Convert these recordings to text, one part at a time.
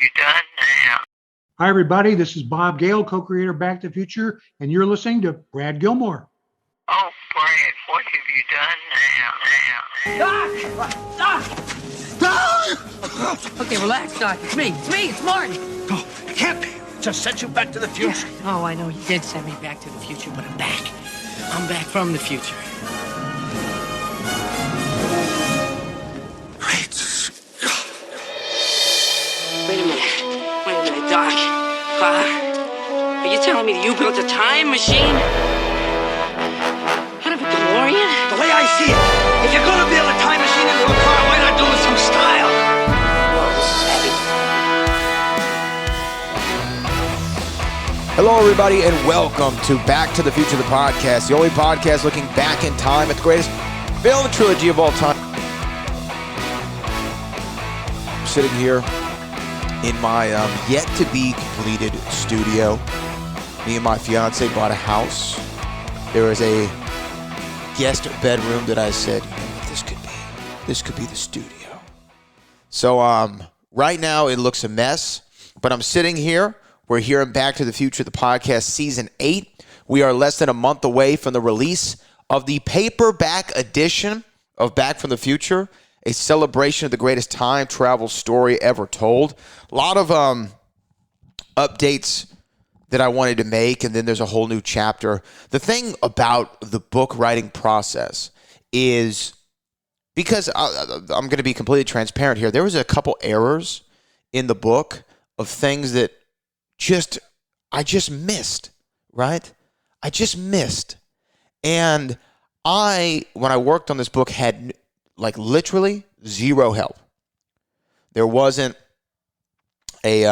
you done now? Hi, everybody. This is Bob Gale, co-creator of Back to the Future, and you're listening to Brad Gilmore. Oh, Brad, what have you done now? Doc! Okay, relax, Doc. It's me. It's Martin. Oh, it can't be. Just sent you back to the future. Yeah. Oh, I know you did send me back to the future, but I'm back. I'm back from the future. Great Scott. Wait a minute, Doc. Are you telling me that you built a time machine? Out of a DeLorean? The way I see it, if you're gonna build a time machine into a car, why not do it with some style? Whoa, this is heavy. Hello, everybody, and welcome to Back to the Future, the podcast, the only podcast looking back in time at the greatest film trilogy of all time. I'm sitting here in my yet-to-be-completed studio. Me and my fiance bought a house. There is a guest bedroom that I said, this could be the studio. So right now it looks a mess, but I'm sitting here. We're here in Back to the Future, the podcast, Season 8. We are less than a month away from the release of the paperback edition of Back from the Future, a celebration of the greatest time travel story ever told. A lot of updates that I wanted to make, and then there's a whole new chapter. The thing about the book writing process is, because I'm going to be completely transparent here, there was a couple errors in the book of things that I just missed, right? I just missed. And when I worked on this book, had like literally zero help. There wasn't a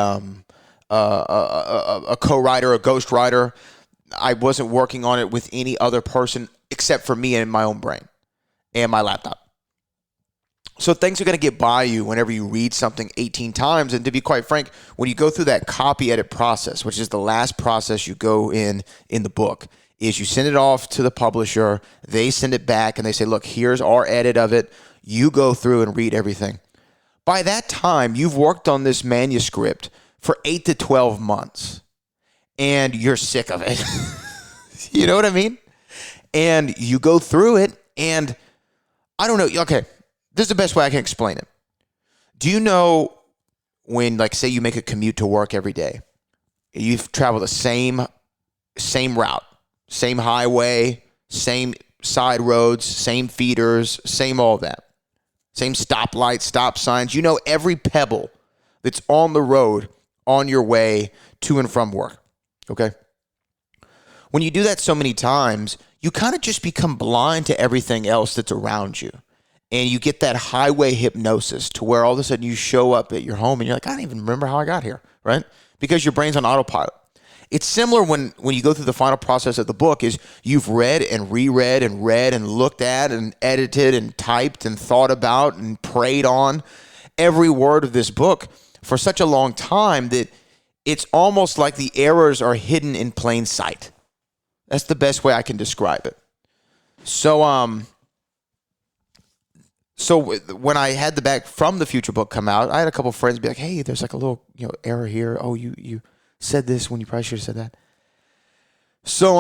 co-writer, a ghostwriter. I wasn't working on it with any other person except for me and my own brain and my laptop. So things are going to get by you whenever you read something 18 times. And to be quite frank, when you go through that copy edit process, which is the last process you go in the book, is you send it off to the publisher, they send it back, and they say, look, here's our edit of it. You go through and read everything. By that time, you've worked on this manuscript for 8 to 12 months, and you're sick of it. You know what I mean? And you go through it, and I don't know. Okay, this is the best way I can explain it. Do you know when, like, say you make a commute to work every day, you've traveled the same route, same highway, same side roads, same feeders, same all that, same stoplights, stop signs. You know every pebble that's on the road on your way to and from work, okay? When you do that so many times, you kind of just become blind to everything else that's around you. And you get that highway hypnosis to where all of a sudden you show up at your home and you're like, I don't even remember how I got here, right? Because your brain's on autopilot. It's similar when you go through the final process of the book is you've read and reread and read and looked at and edited and typed and thought about and prayed on every word of this book for such a long time that it's almost like the errors are hidden in plain sight. That's the best way I can describe it. So when I had the Back from the Future book come out, I had a couple of friends be like, hey, there's like a little error here. Oh, you said this when you probably should have said that. So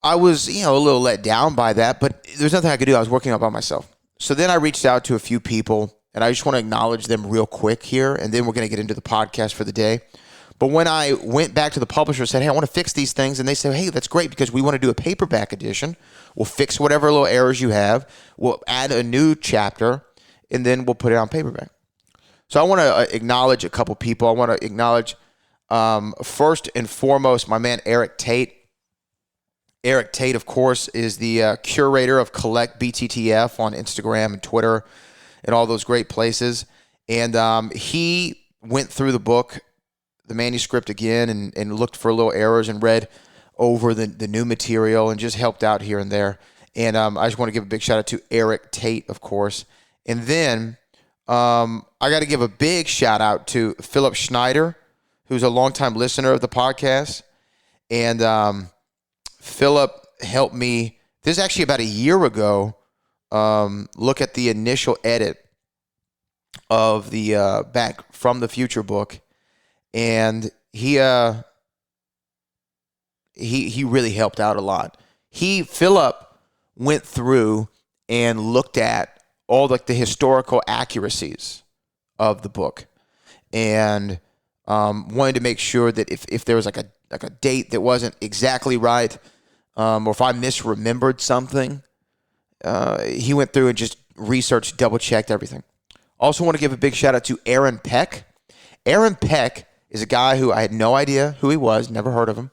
I was a little let down by that, but there's nothing I could do. I was working out by myself. So then I reached out to a few people, and I just want to acknowledge them real quick here, and then we're going to get into the podcast for the day. But when I went back to the publisher and said, hey, I want to fix these things, and they said, hey, that's great because we want to do a paperback edition. We'll fix whatever little errors you have. We'll add a new chapter, and then we'll put it on paperback. So I want to acknowledge a couple people. I want to acknowledge, first and foremost, my man Eric Tate. Eric Tate, of course, is the curator of Collect BTTF on Instagram and Twitter and all those great places. And he went through the book, the manuscript again, and looked for little errors and read over the new material and just helped out here and there. And I just want to give a big shout out to Eric Tate, of course. And then I got to give a big shout out to Philip Schneider, who's a longtime listener of the podcast. And Philip helped me, this is actually about a year ago, look at the initial edit of the Back from the Future book, and he really helped out a lot. Philip went through and looked at all the historical accuracies of the book, and wanted to make sure that if there was like a date that wasn't exactly right, or if I misremembered something, he went through and just researched, double-checked everything. Also want to give a big shout-out to Aaron Peck. Aaron Peck is a guy who I had no idea who he was, never heard of him.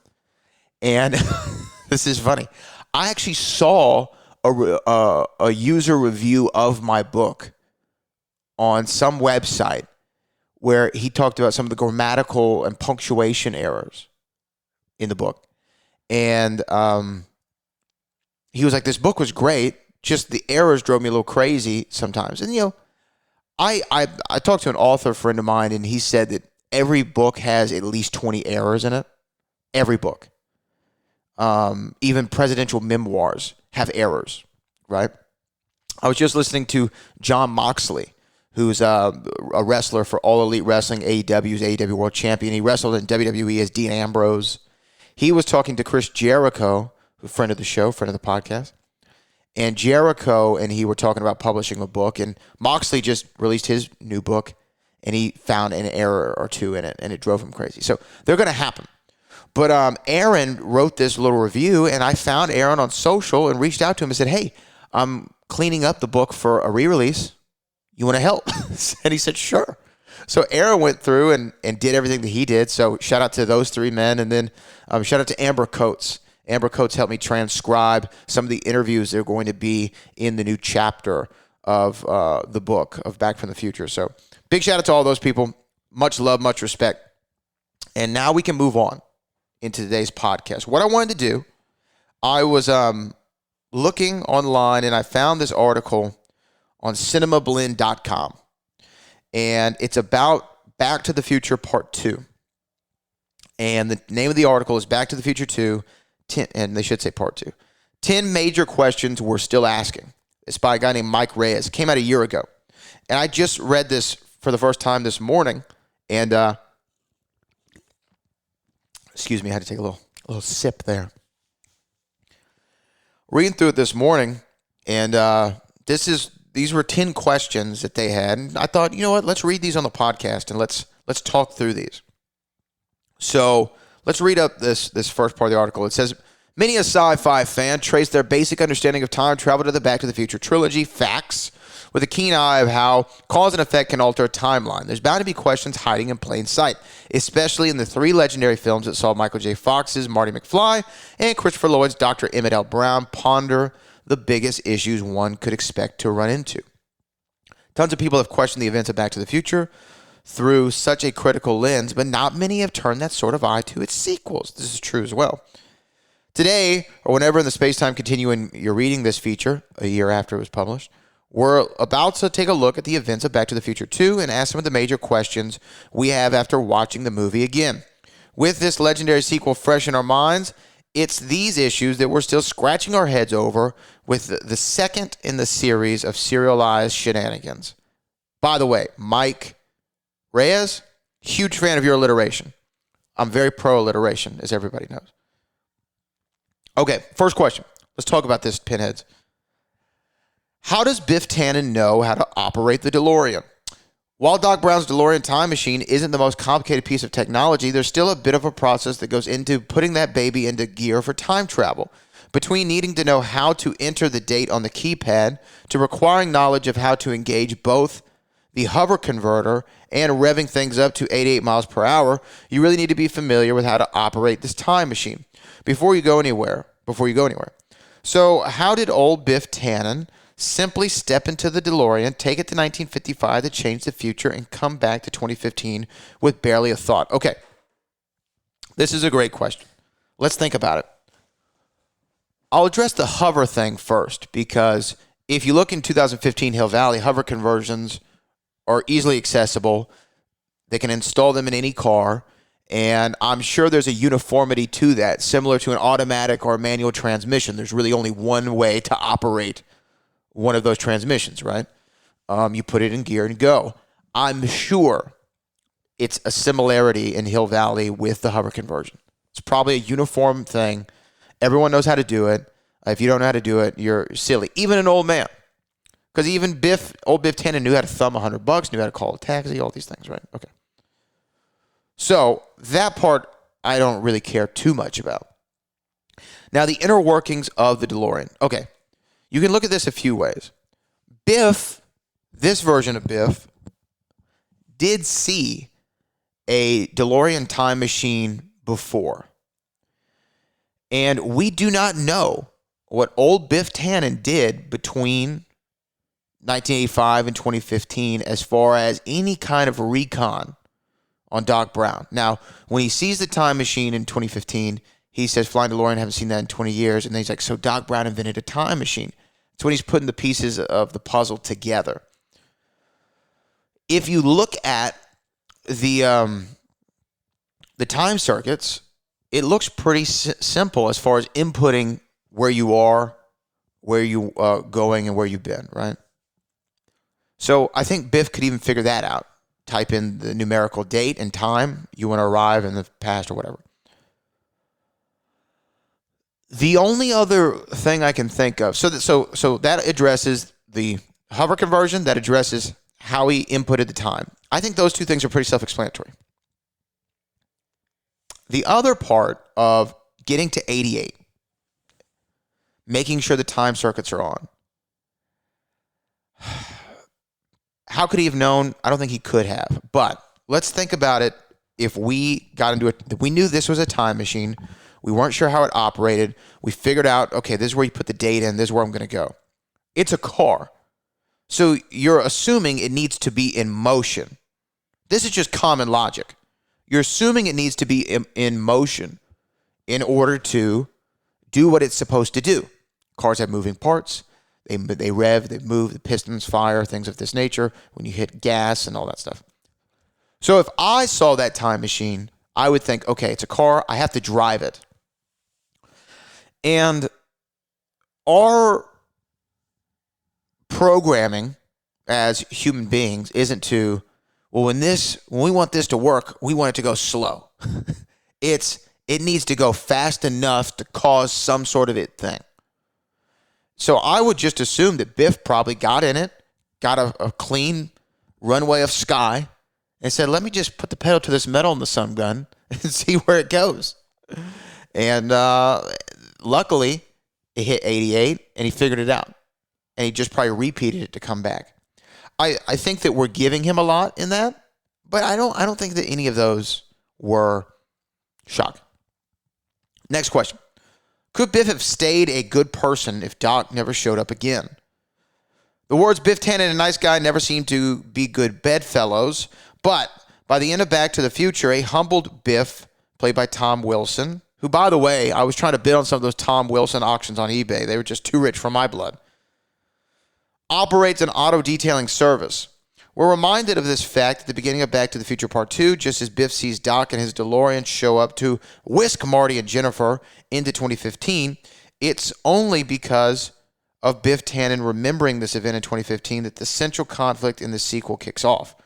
And this is funny. I actually saw a user review of my book on some website where he talked about some of the grammatical and punctuation errors in the book. And he was like, this book was great, just the errors drove me a little crazy sometimes. And, I talked to an author friend of mine, and he said that every book has at least 20 errors in it. Every book. Even presidential memoirs have errors, right? I was just listening to John Moxley, who's a wrestler for All Elite Wrestling, AEW's AEW World Champion. He wrestled in WWE as Dean Ambrose. He was talking to Chris Jericho, a friend of the show, friend of the podcast. And Jericho and he were talking about publishing a book, and Moxley just released his new book, and he found an error or two in it, and it drove him crazy. So they're going to happen. But Aaron wrote this little review, and I found Aaron on social and reached out to him and said, hey, I'm cleaning up the book for a re-release. You want to help? And he said, sure. So Aaron went through and did everything that he did. So shout out to those three men. And then shout out to Amber Coates. Amber Coates helped me transcribe some of the interviews that are going to be in the new chapter of the book of Back from the Future. So big shout out to all those people. Much love, much respect. And now we can move on into today's podcast. What I wanted to do, I was looking online and I found this article on cinemablend.com. And it's about Back to the Future Part 2. And the name of the article is Back to the Future 2, 10, and they should say Part 2. 10 major questions we're still asking. It's by a guy named Mike Reyes. It came out a year ago. And I just read this for the first time this morning. And, excuse me, I had to take a little sip there. Reading through it this morning, and these were 10 questions that they had. And I thought, you know what, let's read these on the podcast, and let's talk through these. So let's read up this first part of the article. It says, many a sci-fi fan trace their basic understanding of time travel to the Back to the Future trilogy facts with a keen eye of how cause and effect can alter a timeline. There's bound to be questions hiding in plain sight, especially in the three legendary films that saw Michael J. Fox's Marty McFly and Christopher Lloyd's Dr. Emmett L. Brown ponder the biggest issues one could expect to run into. Tons of people have questioned the events of Back to the Future through such a critical lens, but not many have turned that sort of eye to its sequels. This is true as well. Today, or whenever in the space-time continuum you're reading this feature, a year after it was published, we're about to take a look at the events of Back to the Future 2 and ask some of the major questions we have after watching the movie again. With this legendary sequel fresh in our minds, it's these issues that we're still scratching our heads over with the second in the series of serialized shenanigans. By the way, Mike Reyes, huge fan of your alliteration. I'm very pro-alliteration, as everybody knows. Okay, first question. Let's talk about this, pinheads. How does Biff Tannen know how to operate the DeLorean? While Doc Brown's DeLorean time machine isn't the most complicated piece of technology, there's still a bit of a process that goes into putting that baby into gear for time travel. Between needing to know how to enter the date on the keypad to requiring knowledge of how to engage both the hover converter and revving things up to 88 miles per hour, you really need to be familiar with how to operate this time machine before you go anywhere. So how did old Biff Tannen simply step into the DeLorean, take it to 1955 to change the future, and come back to 2015 with barely a thought? Okay, this is a great question. Let's think about it. I'll address the hover thing first, because if you look in 2015 Hill Valley, hover conversions are easily accessible. They can install them in any car, and I'm sure there's a uniformity to that, similar to an automatic or manual transmission. There's really only one way to operate one of those transmissions, right? You put it in gear and go. I'm sure it's a similarity in Hill Valley with the hover conversion. It's probably a uniform thing. Everyone knows how to do it. If you don't know how to do it, you're silly. Even an old man. Because even old Biff Tannen knew how to thumb $100, knew how to call a taxi, all these things, right? Okay. So that part I don't really care too much about. Now, the inner workings of the DeLorean. Okay. You can look at this a few ways. Biff, this version of Biff, did see a DeLorean time machine before. And we do not know what old Biff Tannen did between 1985 and 2015 as far as any kind of recon on Doc Brown. Now, when he sees the time machine in 2015, he says, Flying DeLorean, haven't seen that in 20 years. And then he's like, so Doc Brown invented a time machine. That's when he's putting the pieces of the puzzle together. If you look at the time circuits, it looks pretty simple as far as inputting where you are, where you are going, and where you've been, right? So I think Biff could even figure that out. Type in the numerical date and time you want to arrive in the past or whatever. The only other thing I can think of, so that addresses the hover conversion, that addresses how he inputted the time. I think those two things are pretty self-explanatory. The other part of getting to 88, making sure the time circuits are on. How could he have known? I don't think he could have. But let's think about it. If we got into it, we knew this was a time machine. We weren't sure how it operated. We figured out, okay, this is where you put the data in. This is where I'm going to go. It's a car. So you're assuming it needs to be in motion. This is just common logic. You're assuming it needs to be in motion in order to do what it's supposed to do. Cars have moving parts. They rev, they move, the pistons fire, things of this nature when you hit gas and all that stuff. So if I saw that time machine, I would think, okay, it's a car. I have to drive it. And our programming as human beings isn't to, well, when we want this to work, we want it to go slow. It needs to go fast enough to cause some sort of thing. So I would just assume that Biff probably got in it, got a clean runway of sky, and said, let me just put the pedal to this metal in the sun gun and see where it goes. And luckily, it hit 88, and he figured it out. And he just probably repeated it to come back. I think that we're giving him a lot in that, but I don't think that any of those were shock. Next question. Could Biff have stayed a good person if Doc never showed up again? The words Biff Tannen, a nice guy, never seemed to be good bedfellows, but by the end of Back to the Future, a humbled Biff, played by Tom Wilson, who, by the way, I was trying to bid on some of those Tom Wilson auctions on eBay. They were just too rich for my blood. Operates an auto detailing service. We're reminded of this fact at the beginning of Back to the Future Part 2, just as Biff sees Doc and his DeLorean show up to whisk Marty and Jennifer into 2015. It's only because of Biff Tannen remembering this event in 2015 that the central conflict in the sequel kicks off,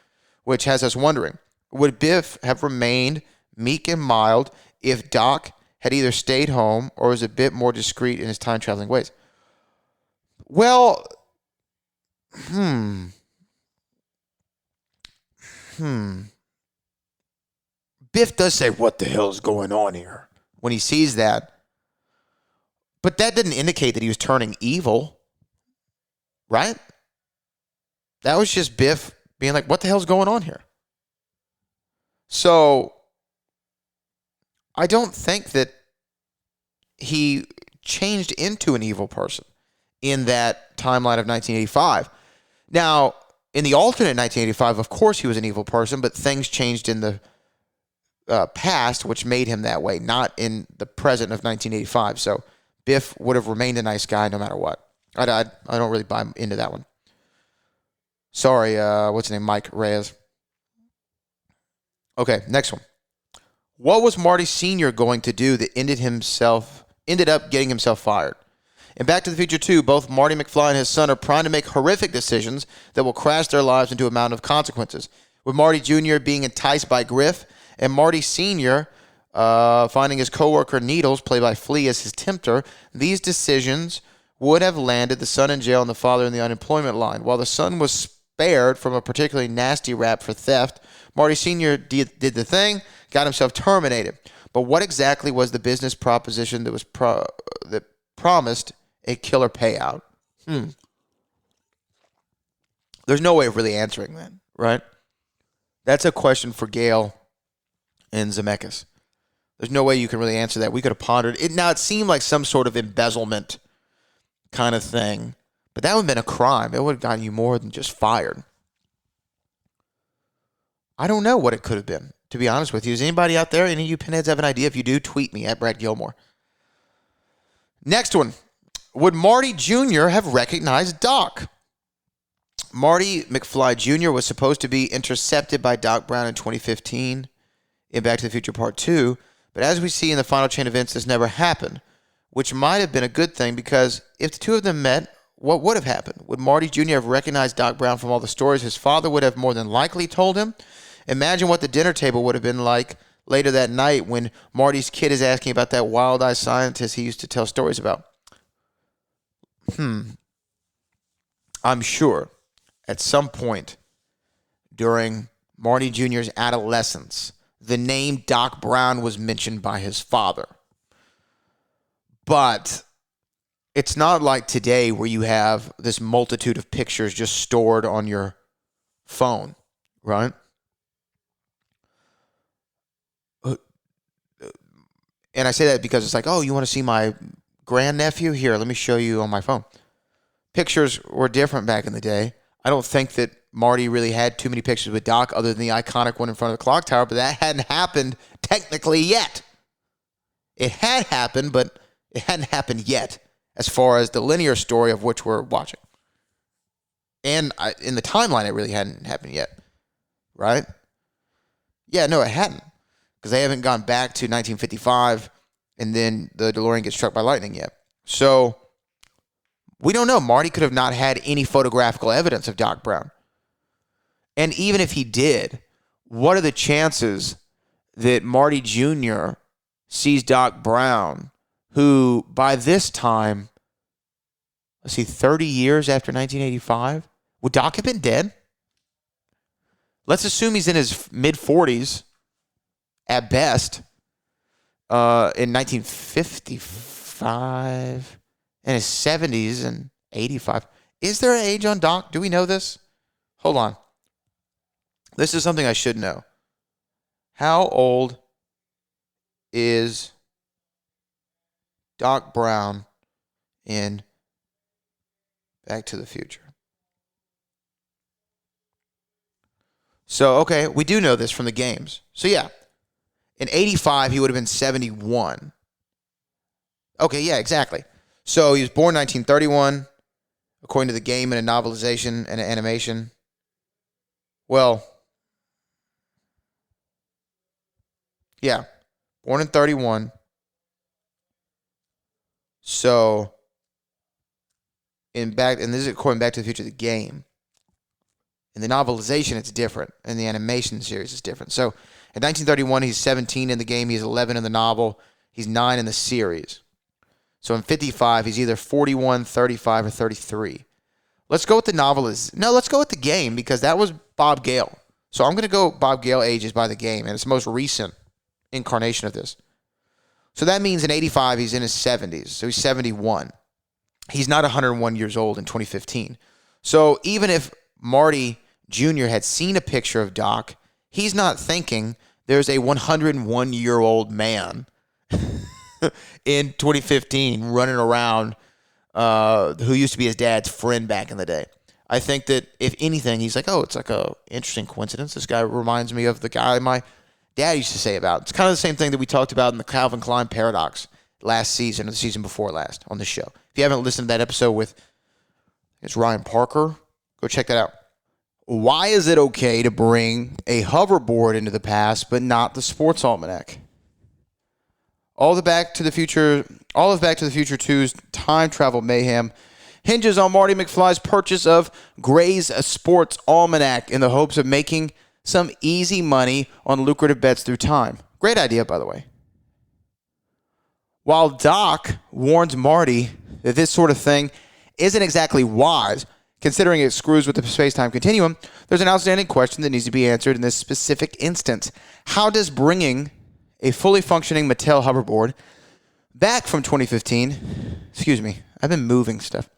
which has us wondering, would Biff have remained meek and mild if Doc had either stayed home or was a bit more discreet in his time-traveling ways? Well, Biff does say, what the hell is going on here? When he sees that. But that didn't indicate that he was turning evil. Right? That was just Biff being like, what the hell's going on here? So, I don't think that he changed into an evil person in that timeline of 1985. Now, in the alternate 1985, of course he was an evil person, but things changed in the past, which made him that way, not in the present of 1985. So Biff would have remained a nice guy no matter what. I don't really buy into that one. Sorry, what's his name? Mike Reyes. Okay, next one. What was Marty Sr. going to do that ended up getting himself fired? In Back to the Future 2, both Marty McFly and his son are primed to make horrific decisions that will crash their lives into a mountain of consequences. With Marty Jr. being enticed by Griff and Marty Sr. Finding his coworker Needles, played by Flea, as his tempter, these decisions would have landed the son in jail and the father in the unemployment line. While the son was spared from a particularly nasty rap for theft, Marty Sr. did the thing, got himself terminated. But what exactly was the business proposition that was that promised a killer payout? There's no way of really answering that, right? That's a question for Gale and Zemeckis. There's no way you can really answer that. We could have pondered it. Now, it seemed like some sort of embezzlement kind of thing, but that would have been a crime. It would have gotten you more than just fired. I don't know what it could have been, to be honest with you. Is anybody out there, any of you pinheads have an idea? If you do, tweet me at Brad Gilmore. Next one. Would Marty Jr. have recognized Doc? Marty McFly Jr. was supposed to be intercepted by Doc Brown in 2015 in Back to the Future Part 2, but as we see in the final chain of events, this never happened, which might have been a good thing, because if the two of them met, what would have happened? Would Marty Jr. have recognized Doc Brown from all the stories his father would have more than likely told him? Imagine what the dinner table would have been like later that night when Marty's kid is asking about that wild-eyed scientist he used to tell stories about. I'm sure at some point during Marty Jr.'s adolescence, the name Doc Brown was mentioned by his father. But it's not like today where you have this multitude of pictures just stored on your phone, right? And I say that because it's like, oh, you want to see my grandnephew? Here, let me show you on my phone. Pictures were different back in the day. I don't think that Marty really had too many pictures with Doc other than the iconic one in front of the clock tower, but that hadn't happened technically yet. It had happened, but it hadn't happened yet as far as the linear story of which we're watching. And in the timeline, it really hadn't happened yet, right? Yeah, no, it hadn't, because they haven't gone back to 1955 and then the DeLorean gets struck by lightning yet. So we don't know. Marty could have not had any photographical evidence of Doc Brown. And even if he did, what are the chances that Marty Jr. sees Doc Brown, who by this time, 30 years after 1985? Would Doc have been dead? Let's assume he's in his mid-40s at best in 1955, in his 70s and 85. Is there an age on Doc? Do we know this? Hold on. This is something I should know. How old is Doc Brown in Back to the Future? So, okay, we do know this from the games. So, yeah, in 85, he would have been 71. Okay, yeah, exactly. So, he was born 1931, according to the game and a novelization and an animation. Well, yeah, born in 31. So, and this is according Back to the Future, the game. In the novelization, it's different. In the animation series, it's different. So, in 1931, he's 17 in the game. He's 11 in the novel. He's 9 in the series. So, in 55, he's either 41, 35, or 33. Let's go with the novelist. No, let's go with the game, because that was Bob Gale. So, I'm going to go Bob Gale ages by the game, and it's the most recent incarnation of this. So, that means in 85, he's in his 70s. So, he's 71. He's not 101 years old in 2015. So, even if Marty Jr. had seen a picture of Doc, he's not thinking there's a 101-year-old man in 2015 running around who used to be his dad's friend back in the day. I think that, if anything, he's like, oh, it's like a interesting coincidence. This guy reminds me of the guy my dad used to say about. It's kind of the same thing that we talked about in the Calvin Klein Paradox last season or the season before last on the show. If you haven't listened to that episode with Ryan Parker, go check that out. Why is it okay to bring a hoverboard into the past but not the sports almanac? All of Back to the Future 2's time travel mayhem hinges on Marty McFly's purchase of Gray's Sports Almanac in the hopes of making some easy money on lucrative bets through time. Great idea, by the way. While Doc warns Marty that this sort of thing isn't exactly wise, considering it screws with the space-time continuum, there's an outstanding question that needs to be answered in this specific instance. How does bringing a fully functioning Mattel hoverboard back from 2015, I've been moving stuff,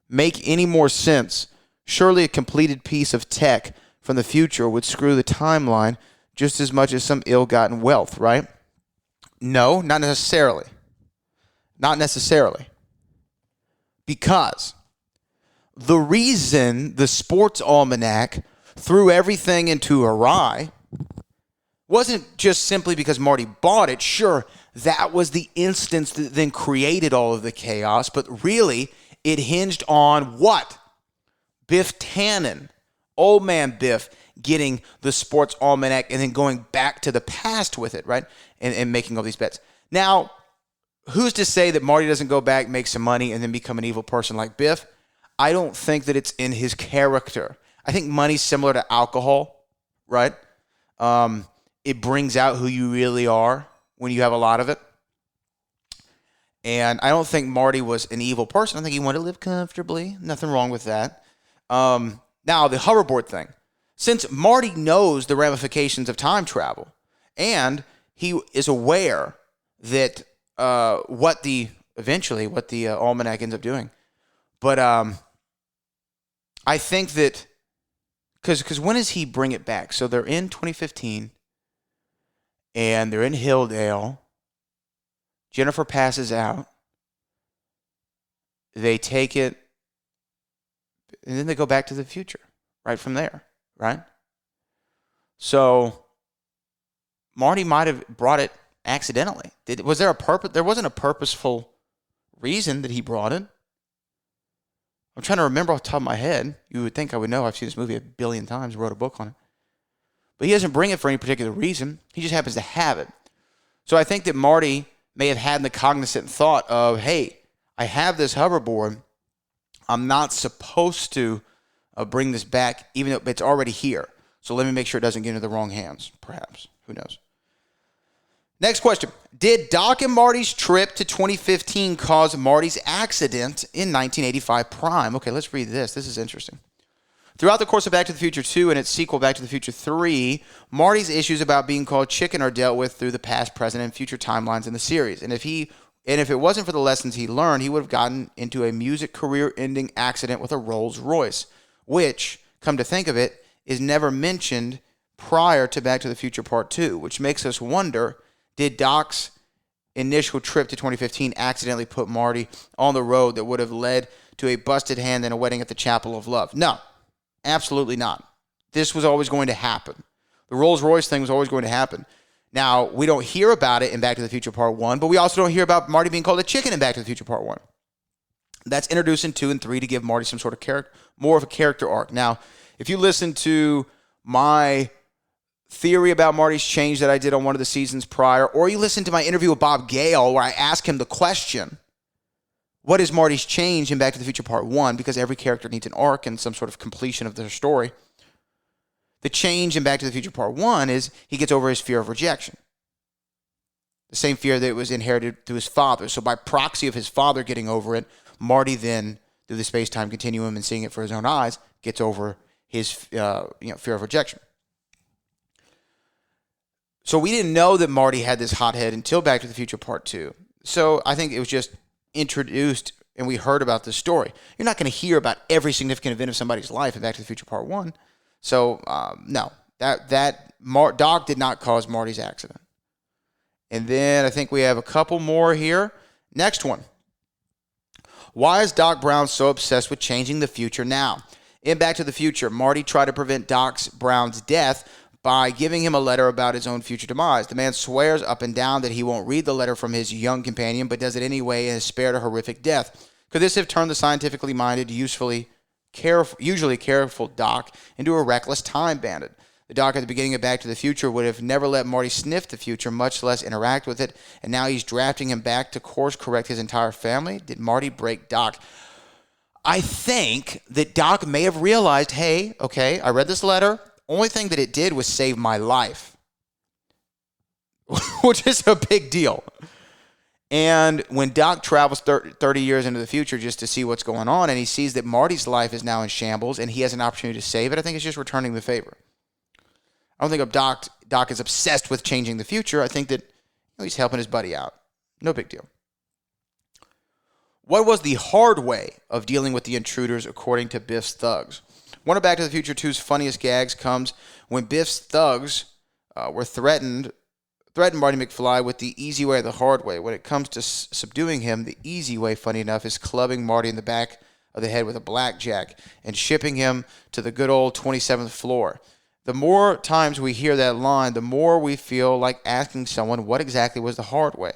make any more sense? Surely a completed piece of tech from the future would screw the timeline just as much as some ill-gotten wealth, right? No, not necessarily. Not necessarily. Because the reason the Sports Almanac threw everything into awry wasn't just simply because Marty bought it. Sure, that was the instance that then created all of the chaos, but really it hinged on what? Biff Tannen, old man Biff, getting the Sports Almanac and then going back to the past with it, right? And making all these bets. Now, who's to say that Marty doesn't go back, make some money, and then become an evil person like Biff? I don't think that it's in his character. I think money's similar to alcohol, right? It brings out who you really are when you have a lot of it. And I don't think Marty was an evil person. I think he wanted to live comfortably. Nothing wrong with that. Now, the hoverboard thing. Since Marty knows the ramifications of time travel, and he is aware that what the almanac ends up doing. But I think that because when does he bring it back? So they're in 2015, and they're in Hilldale. Jennifer passes out. They take it, and then they go back to the future right from there, right? So Marty might have brought it accidentally. Was there a purpose? There wasn't a purposeful reason that he brought it. I'm trying to remember off the top of my head. You would think I would know. I've seen this movie a billion times, wrote a book on it. But he doesn't bring it for any particular reason. He just happens to have it. So I think that Marty may have had the cognizant thought of, hey, I have this hoverboard. I'm not supposed to bring this back, even though it's already here. So let me make sure it doesn't get into the wrong hands, perhaps. Who knows? Next question. Did Doc and Marty's trip to 2015 cause Marty's accident in 1985 Prime? Okay, let's read this. This is interesting. Throughout the course of Back to the Future 2 and its sequel, Back to the Future 3, Marty's issues about being called chicken are dealt with through the past, present, and future timelines in the series. And if it wasn't for the lessons he learned, he would have gotten into a music career-ending accident with a Rolls Royce, which, come to think of it, is never mentioned prior to Back to the Future Part 2, which makes us wonder, did Doc's initial trip to 2015 accidentally put Marty on the road that would have led to a busted hand and a wedding at the Chapel of Love? No, absolutely not. This was always going to happen. The Rolls Royce thing was always going to happen. Now, we don't hear about it in Back to the Future Part 1, but we also don't hear about Marty being called a chicken in Back to the Future Part 1. That's introduced in 2 and 3 to give Marty some sort of character, more of a character arc. Now, if you listen to my theory about Marty's change that I did on one of the seasons prior, or you listen to my interview with Bob Gale where I ask him the question, what is Marty's change in Back to the Future Part 1? Because every character needs an arc and some sort of completion of their story. The change in Back to the Future Part 1 is he gets over his fear of rejection. The same fear that was inherited through his father. So by proxy of his father getting over it, Marty then, through the space-time continuum and seeing it for his own eyes, gets over his fear of rejection. So we didn't know that Marty had this hothead until Back to the Future Part 2. So I think it was just introduced and we heard about this story. You're not going to hear about every significant event of somebody's life in Back to the Future Part 1. So, no, Doc did not cause Marty's accident. And then I think we have a couple more here. Next one. Why is Doc Brown so obsessed with changing the future now? In Back to the Future, Marty tried to prevent Doc Brown's death by giving him a letter about his own future demise. The man swears up and down that he won't read the letter from his young companion, but does it anyway and has spared a horrific death. Could this have turned the scientifically minded, usually careful Doc into a reckless time bandit? The Doc at the beginning of Back to the Future would have never let Marty sniff the future, much less interact with it, and now he's drafting him back to course correct his entire family. Did Marty break Doc? I think that Doc may have realized, hey, okay, I read this letter. Only thing that it did was save my life, which is a big deal. And when Doc travels 30 years into the future just to see what's going on, and he sees that Marty's life is now in shambles and he has an opportunity to save it, I think it's just returning the favor. I don't think Doc is obsessed with changing the future. I think that he's helping his buddy out. No big deal. What was the hard way of dealing with the intruders according to Biff's thugs? One of Back to the Future 2's funniest gags comes when Biff's thugs were threatened Marty McFly with the easy way or the hard way. When it comes to subduing him, the easy way, funny enough, is clubbing Marty in the back of the head with a blackjack and shipping him to the good old 27th floor. The more times we hear that line, the more we feel like asking someone what exactly was the hard way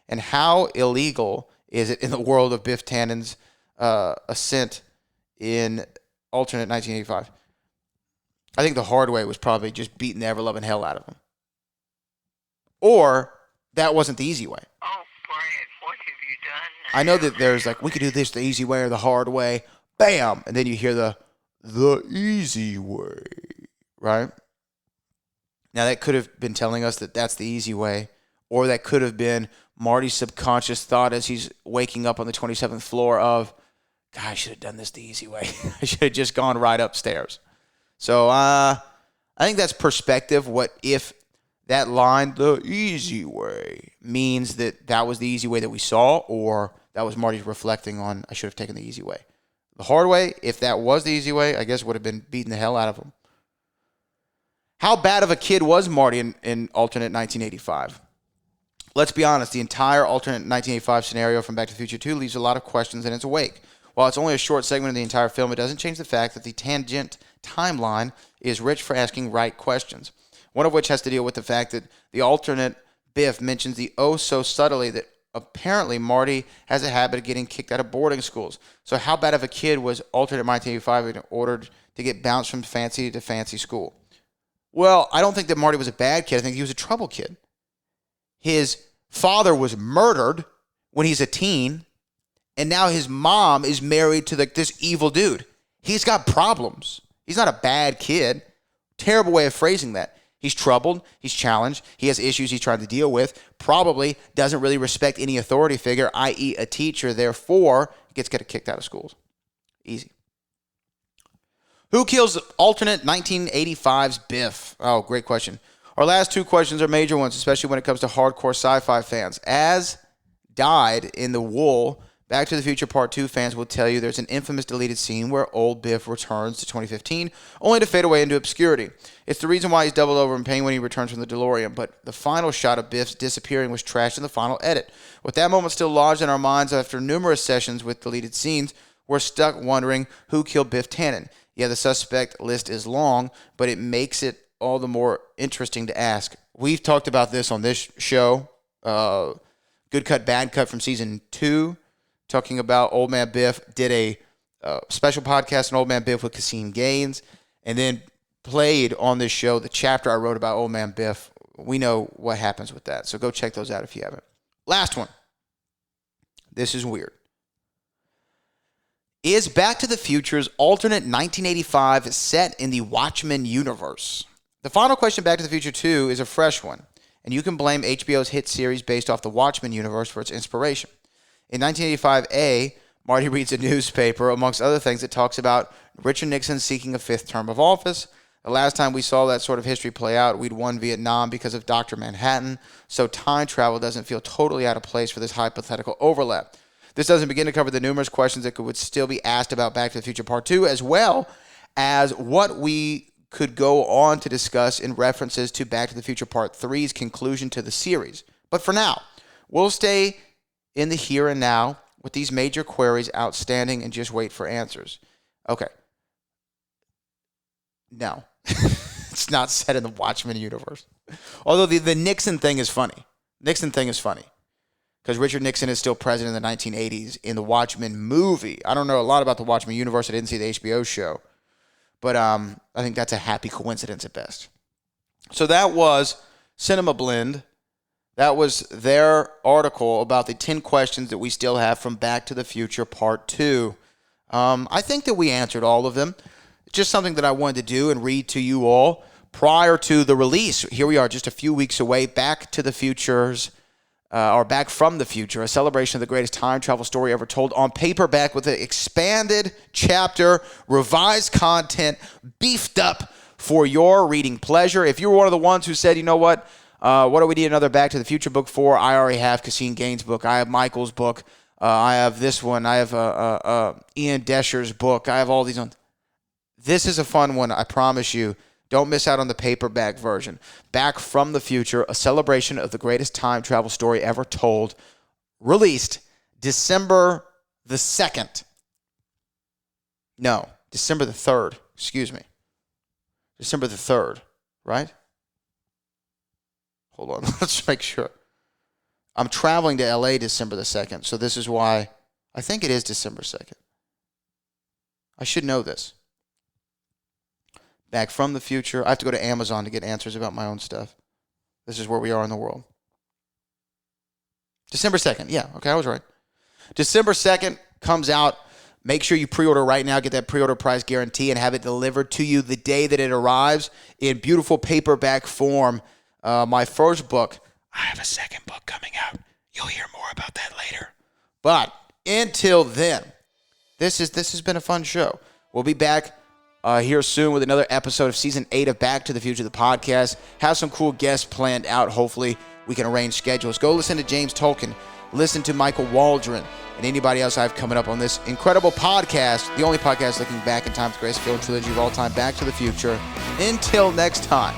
and how illegal is it in the world of Biff Tannen's ascent in alternate 1985. I think the hard way was probably just beating the ever-loving hell out of him. Or that wasn't the easy way. Oh, Brad, what have you done? I know that there's like, we could do this the easy way or the hard way. Bam! And then you hear the easy way, right? Now that could have been telling us that that's the easy way, or that could have been Marty's subconscious thought as he's waking up on the 27th floor of, God, I should have done this the easy way. I should have just gone right upstairs. So I think that's perspective. What if that line, the easy way, means that was the easy way that we saw, or that was Marty's reflecting on, I should have taken the easy way. The hard way, if that was the easy way, I guess would have been beating the hell out of him. How bad of a kid was Marty in alternate 1985? Let's be honest, the entire alternate 1985 scenario from Back to the Future 2 leaves a lot of questions in its wake. While it's only a short segment of the entire film, it doesn't change the fact that the tangent timeline is rich for asking right questions. One of which has to deal with the fact that the alternate Biff mentions the oh so subtly that apparently Marty has a habit of getting kicked out of boarding schools. So how bad of a kid was alternate 1985 in order to get bounced from fancy to fancy school? Well, I don't think that Marty was a bad kid. I think he was a trouble kid. His father was murdered when he's a teen, and now his mom is married to this evil dude. He's got problems. He's not a bad kid. Terrible way of phrasing that. He's troubled. He's challenged. He has issues he's trying to deal with. Probably doesn't really respect any authority figure, i.e. a teacher. Therefore, gets kicked out of schools. Easy. Who kills alternate 1985's Biff? Oh, great question. Our last two questions are major ones, especially when it comes to hardcore sci-fi fans. As died in the wool, Back to the Future Part 2 fans will tell you there's an infamous deleted scene where old Biff returns to 2015, only to fade away into obscurity. It's the reason why he's doubled over in pain when he returns from the DeLorean, but the final shot of Biff's disappearing was trashed in the final edit. With that moment still lodged in our minds after numerous sessions with deleted scenes, we're stuck wondering who killed Biff Tannen. Yeah, the suspect list is long, but it makes it all the more interesting to ask. We've talked about this on this show, Good Cut, Bad Cut from Season 2, talking about Old Man Biff, did a special podcast on Old Man Biff with Kasim Gaines, and then played on this show the chapter I wrote about Old Man Biff. We know what happens with that, so go check those out if you haven't. Last one. This is weird. Is Back to the Future's alternate 1985 set in the Watchmen universe? The final question, Back to the Future 2, is a fresh one, and you can blame HBO's hit series based off the Watchmen universe for its inspiration. In 1985A, Marty reads a newspaper, amongst other things, that talks about Richard Nixon seeking a fifth term of office. The last time we saw that sort of history play out, we'd won Vietnam because of Dr. Manhattan, so time travel doesn't feel totally out of place for this hypothetical overlap. This doesn't begin to cover the numerous questions that would still be asked about Back to the Future Part 2, as well as what we could go on to discuss in references to Back to the Future Part 3's conclusion to the series. But for now, we'll stay in the here and now with these major queries outstanding and just wait for answers. Okay. No. It's not set in the Watchmen universe. Although the Nixon thing is funny. Because Richard Nixon is still president in the 1980s in the Watchmen movie. I don't know a lot about the Watchmen universe. I didn't see the HBO show. But I think that's a happy coincidence at best. So that was Cinema Blend. That was their article about the 10 questions that we still have from Back to the Future Part 2. I think that we answered all of them. Just something that I wanted to do and read to you all prior to the release. Here we are, just a few weeks away. Back to the Futures, or Back from the Future, a celebration of the greatest time travel story ever told on paperback with an expanded chapter, revised content, beefed up for your reading pleasure. If you were one of the ones who said, you know what do we need another Back to the Future book for? I already have Cassine Gaines' book. I have Michael's book. I have this one. I have Ian Desher's book. I have all these ones. This is a fun one, I promise you. Don't miss out on the paperback version. Back from the Future, a celebration of the greatest time travel story ever told. Released December the 2nd. No, December the 3rd. Excuse me. December the 3rd, right? Hold on, let's make sure. I'm traveling to LA December the 2nd, so this is why I think it is December 2nd. I should know this. Back from the Future. I have to go to Amazon to get answers about my own stuff. This is where we are in the world. December 2nd. Yeah, okay, I was right. December 2nd comes out. Make sure you pre-order right now. Get that pre-order price guarantee and have it delivered to you the day that it arrives in beautiful paperback form. My first book. I have a second book coming out. You'll hear more about that later. But until then, this has been a fun show. We'll be back here soon with another episode of Season 8 of Back to the Future, the podcast. Have some cool guests planned out. Hopefully, we can arrange schedules. Go listen to James Tolkien. Listen to Michael Waldron and anybody else I have coming up on this incredible podcast, the only podcast looking back in time with the greatest film trilogy of all time, Back to the Future. Until next time,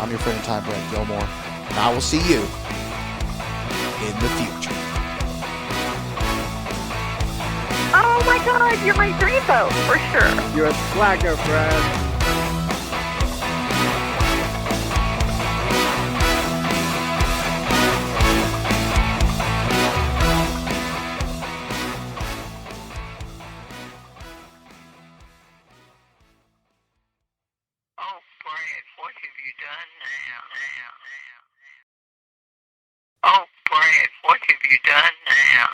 I'm your friend in time, Brad Gilmore, and I will see you in the future. Oh my God, you're my dreamboat for sure. You're a slacker, Brad. Oh, Brad, what have you done now? Oh, Brad, what have you done now?